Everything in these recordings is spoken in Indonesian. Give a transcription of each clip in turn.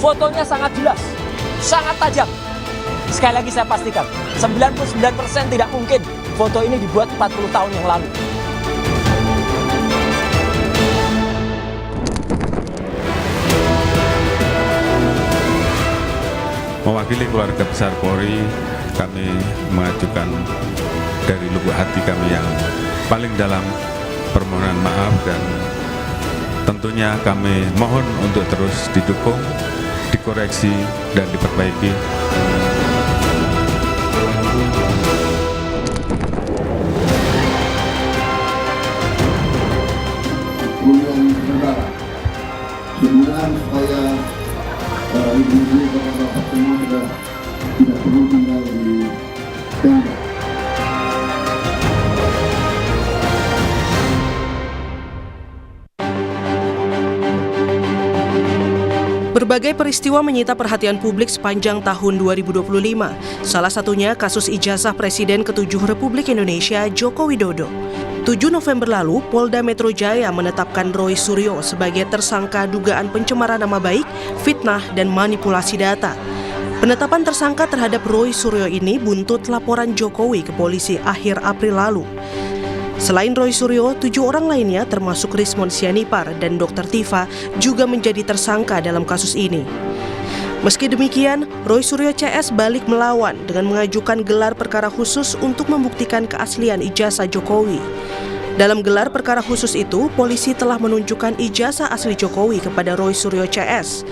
Fotonya sangat jelas, sangat tajam. Sekali lagi saya pastikan, 99% tidak mungkin foto ini dibuat 40 tahun yang lalu. Mewakili keluarga besar Polri, kami mengajukan dari lubuk hati kami yang paling dalam permohonan maaf, dan tentunya kami mohon untuk terus didukung, dikoreksi, dan diperbaiki. Semoga supaya ibu-ibu bapak-bapak semua tidak perlu tinggal di tenda. Berbagai peristiwa menyita perhatian publik sepanjang tahun 2025. Salah satunya kasus ijazah Presiden ke-7 Republik Indonesia Joko Widodo. 7 November lalu, Polda Metro Jaya menetapkan Roy Suryo sebagai tersangka dugaan pencemaran nama baik, fitnah, dan manipulasi data. Penetapan tersangka terhadap Roy Suryo ini buntut laporan Jokowi ke polisi akhir April lalu. Selain Roy Suryo, 7 orang lainnya termasuk Rismon Sianipar dan Dr. Tifa juga menjadi tersangka dalam kasus ini. Meski demikian, Roy Suryo CS balik melawan dengan mengajukan gelar perkara khusus untuk membuktikan keaslian ijazah Jokowi. Dalam gelar perkara khusus itu, polisi telah menunjukkan ijazah asli Jokowi kepada Roy Suryo CS.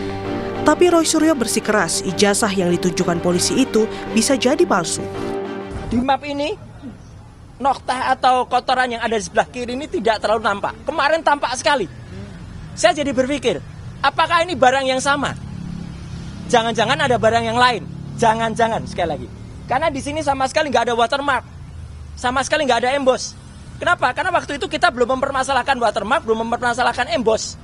Tapi Roy Suryo bersikeras ijazah yang ditujukan polisi itu bisa jadi palsu. Di map ini, noktah atau kotoran yang ada di sebelah kiri ini tidak terlalu nampak. Kemarin tampak sekali. Saya jadi berpikir, apakah ini barang yang sama? Jangan-jangan ada barang yang lain. Jangan-jangan, sekali lagi. Karena di sini sama sekali nggak ada watermark. Sama sekali nggak ada emboss. Kenapa? Karena waktu itu kita belum mempermasalahkan watermark, belum mempermasalahkan emboss.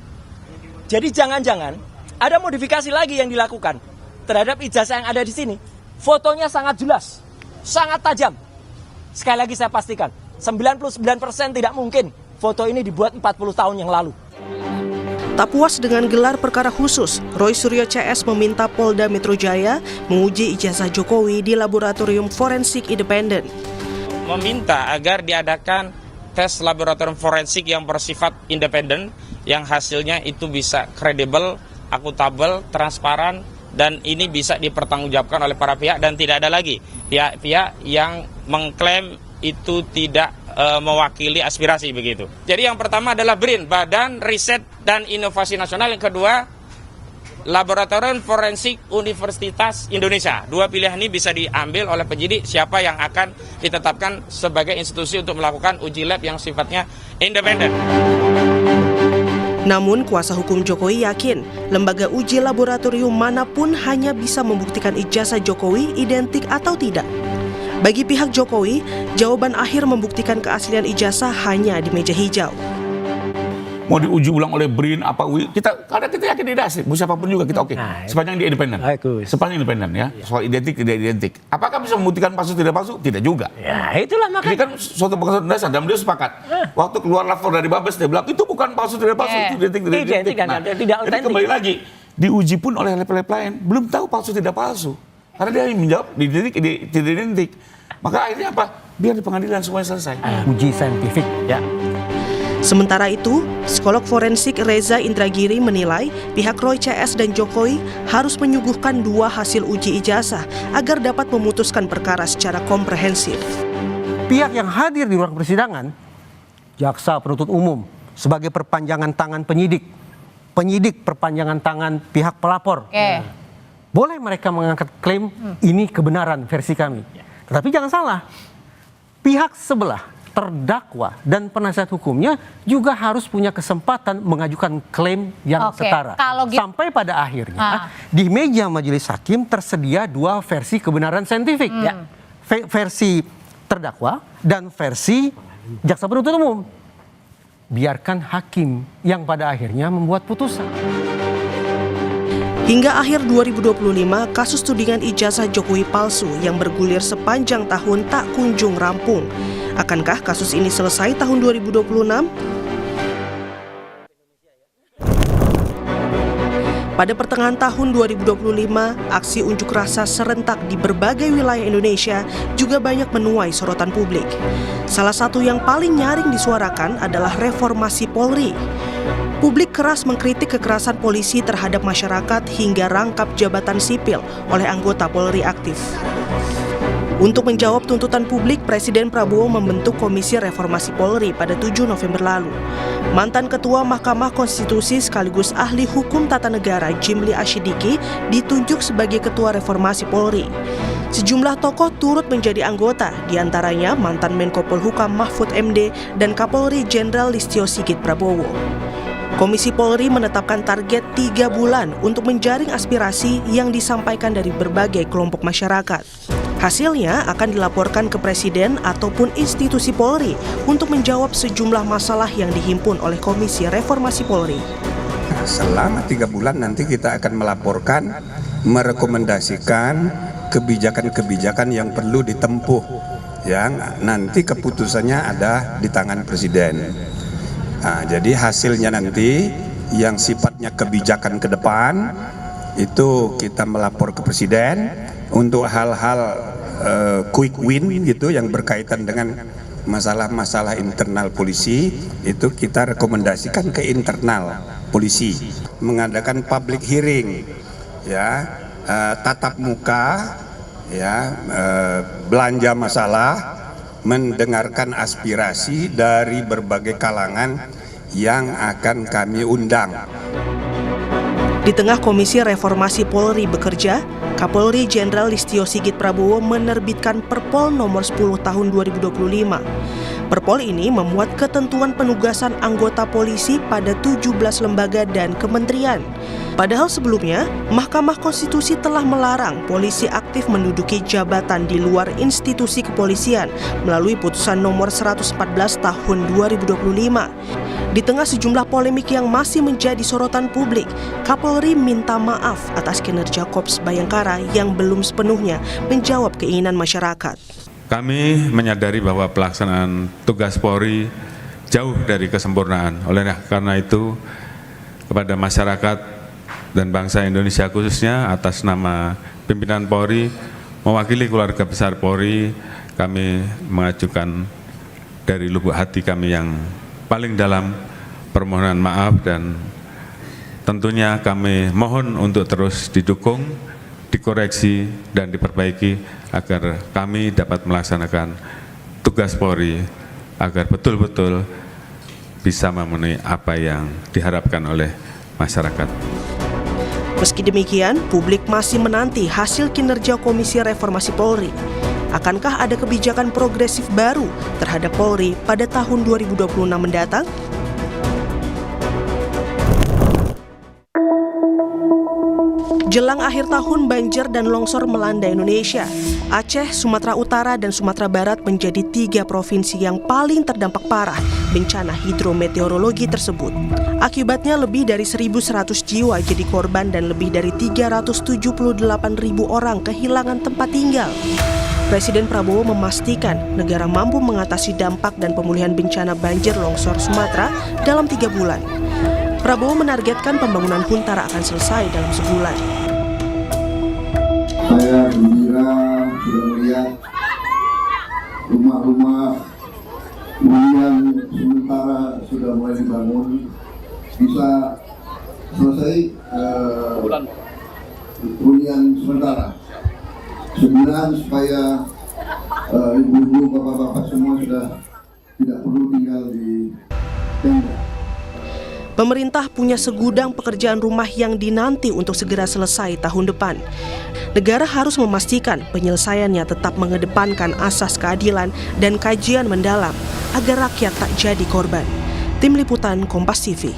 Jadi jangan-jangan ada modifikasi lagi yang dilakukan terhadap ijazah yang ada di sini. Fotonya sangat jelas, sangat tajam. Sekali lagi saya pastikan, 99% tidak mungkin foto ini dibuat 40 tahun yang lalu. Tak puas dengan gelar perkara khusus, Roy Suryo CS meminta Polda Metro Jaya menguji ijazah Jokowi di laboratorium forensik independen. Meminta agar diadakan tes laboratorium forensik yang bersifat independen, yang hasilnya itu bisa kredibel, akuntabel, transparan, dan ini bisa dipertanggungjawabkan oleh para pihak, dan tidak ada lagi pihak-pihak yang mengklaim itu tidak mewakili aspirasi begitu. Jadi yang pertama adalah BRIN, Badan Riset dan Inovasi Nasional. Yang kedua, Laboratorium Forensik Universitas Indonesia. Dua pilihan ini bisa diambil oleh penyidik siapa yang akan ditetapkan sebagai institusi untuk melakukan uji lab yang sifatnya independen. Namun, kuasa hukum Jokowi yakin lembaga uji laboratorium manapun hanya bisa membuktikan ijazah Jokowi identik atau tidak. Bagi pihak Jokowi, jawaban akhir membuktikan keaslian ijazah hanya di meja hijau. Mau diuji ulang oleh BRIN karena kita yakin tidak asli, siapapun juga kita oke. Sepanjang dia independen. Sepanjang independen ya. Soal identik tidak identik. Apakah bisa membuktikan palsu tidak palsu? Tidak juga. Ya, itulah makanya. Ini kan suatu pengetahuan dasar dan beliau sepakat. Waktu keluar lapor dari Babes dia bilang itu bukan palsu tidak palsu, itu identik tidak identik. Nah, jadi kembali lagi diuji pun oleh lab lain belum tahu palsu tidak palsu. Karena dia menjawab identik tidak identik. Maka akhirnya apa? Biar di pengadilan semuanya selesai. Uji saintifik ya. Sementara itu, psikolog forensik Reza Indragiri menilai pihak Roy CS dan Jokowi harus menyuguhkan 2 hasil uji ijazah agar dapat memutuskan perkara secara komprehensif. Pihak yang hadir di ruang persidangan, jaksa penuntut umum sebagai perpanjangan tangan penyidik, penyidik perpanjangan tangan pihak pelapor. Boleh mereka mengangkat klaim ini kebenaran versi kami. Tetapi jangan salah, pihak sebelah terdakwa dan penasihat hukumnya juga harus punya kesempatan mengajukan klaim yang setara. Sampai pada akhirnya di meja majelis hakim tersedia 2 versi kebenaran saintifik. Versi terdakwa dan versi jaksa penuntut umum. Biarkan hakim yang pada akhirnya membuat putusan. Hingga akhir 2025, kasus tudingan ijazah Jokowi palsu yang bergulir sepanjang tahun tak kunjung rampung. Akankah kasus ini selesai tahun 2026? Pada pertengahan tahun 2025, aksi unjuk rasa serentak di berbagai wilayah Indonesia juga banyak menuai sorotan publik. Salah satu yang paling nyaring disuarakan adalah reformasi Polri. Publik keras mengkritik kekerasan polisi terhadap masyarakat hingga rangkap jabatan sipil oleh anggota Polri aktif. Untuk menjawab tuntutan publik, Presiden Prabowo membentuk Komisi Reformasi Polri pada 7 November lalu. Mantan Ketua Mahkamah Konstitusi sekaligus ahli hukum tata negara Jimli Asyidiki ditunjuk sebagai Ketua Reformasi Polri. Sejumlah tokoh turut menjadi anggota, diantaranya mantan Menko Polhukam Mahfud MD dan Kapolri Jenderal Listio Sigit Prabowo. Komisi Polri menetapkan target 3 bulan untuk menjaring aspirasi yang disampaikan dari berbagai kelompok masyarakat. Hasilnya akan dilaporkan ke Presiden ataupun institusi Polri untuk menjawab sejumlah masalah yang dihimpun oleh Komisi Reformasi Polri. Selama 3 bulan nanti kita akan melaporkan, merekomendasikan kebijakan-kebijakan yang perlu ditempuh, yang nanti keputusannya ada di tangan Presiden. Nah, jadi hasilnya nanti yang sifatnya kebijakan ke depan itu kita melapor ke Presiden. Untuk hal-hal quick win gitu yang berkaitan dengan masalah-masalah internal polisi itu kita rekomendasikan ke internal polisi. Mengadakan public hearing, ya, tatap muka, ya, belanja masalah, mendengarkan aspirasi dari berbagai kalangan yang akan kami undang. Di tengah Komisi Reformasi Polri bekerja, Kapolri Jenderal Listio Sigit Prabowo menerbitkan Perpol nomor 10 tahun 2025. Perpol ini memuat ketentuan penugasan anggota polisi pada 17 lembaga dan kementerian. Padahal sebelumnya, Mahkamah Konstitusi telah melarang polisi aktif menduduki jabatan di luar institusi kepolisian melalui putusan nomor 114 tahun 2025. Di tengah sejumlah polemik yang masih menjadi sorotan publik, Kapolri minta maaf atas kinerja Korps Bayangkara yang belum sepenuhnya menjawab keinginan masyarakat. Kami menyadari bahwa pelaksanaan tugas Polri jauh dari kesempurnaan. Oleh karena itu, kepada masyarakat dan bangsa Indonesia khususnya atas nama pimpinan Polri, mewakili keluarga besar Polri, kami mengajukan dari lubuk hati kami yang paling dalam permohonan maaf, dan tentunya kami mohon untuk terus didukung, dikoreksi, dan diperbaiki agar kami dapat melaksanakan tugas Polri agar betul-betul bisa memenuhi apa yang diharapkan oleh masyarakat. Meski demikian, publik masih menanti hasil kinerja Komisi Reformasi Polri. Akankah ada kebijakan progresif baru terhadap Polri pada tahun 2026 mendatang? Jelang akhir tahun, banjir dan longsor melanda Indonesia. Aceh, Sumatera Utara, dan Sumatera Barat menjadi 3 provinsi yang paling terdampak parah bencana hidrometeorologi tersebut. Akibatnya lebih dari 1.100 jiwa jadi korban dan lebih dari 378.000 orang kehilangan tempat tinggal. Presiden Prabowo memastikan negara mampu mengatasi dampak dan pemulihan bencana banjir longsor Sumatera dalam 3 bulan. Prabowo menargetkan pembangunan Huntara akan selesai dalam sebulan. Saya gembira sudah melihat rumah-rumah hunian sementara sudah mulai dibangun, bisa selesai hunian sementara. Sembilan supaya ibu-ibu, bapak-bapak semua sudah tidak perlu tinggal di tenda. Pemerintah punya segudang pekerjaan rumah yang dinanti untuk segera selesai tahun depan. Negara harus memastikan penyelesaiannya tetap mengedepankan asas keadilan dan kajian mendalam agar rakyat tak jadi korban. Tim Liputan Kompas TV.